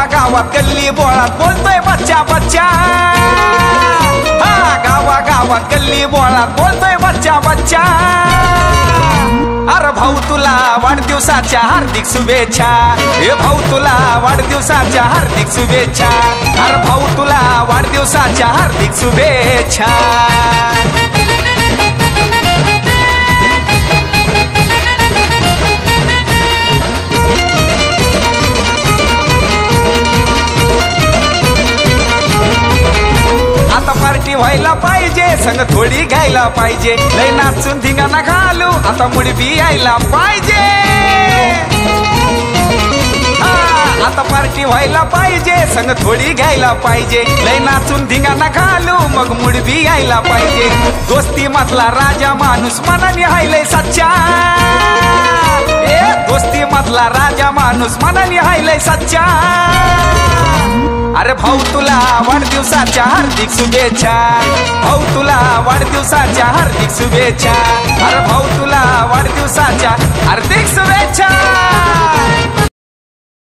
गावागावात गल्ली बोळात बोलतोय बच्चा बच्चा, हा गावागावात गल्ली बोळात बोलतोय बच्चा बच्चा। अरे भाऊ तुला वाढदिवसाच्या हार्दिक शुभेच्छा, हे भाऊ तुला वाढदिवसाच्या हार्दिक शुभेच्छा, अरे भाऊ तुला वाढदिवसाच्या हार्दिक शुभेच्छा। आता पार्टी व्हायला पाहिजे, संग थोडी घ्यायला पाहिजे, लय नाचून धिंगाणा घालू आता मुडी बी यायला पाहिजे। आता पार्टी व्हायला पाहिजे, संग थोडी घ्यायला पाहिजे, लय नाचून धिंगाणा घालू मग मुडी बी यायला पाहिजे। दोस्ती मधला राजा माणूस मनाने हायलय सच्चा, दोस्ती मधला राजा माणूस मनाने हायलय सच्चा। अरे भाऊ तुला वाढदिवसाच्या हार्दिक शुभेच्छा, भाऊ तुला वाढदिवसाच्या हार्दिक शुभेच्छा, अरे भाऊ तुला वाढदिवसाच्या हार्दिक शुभेच्छा।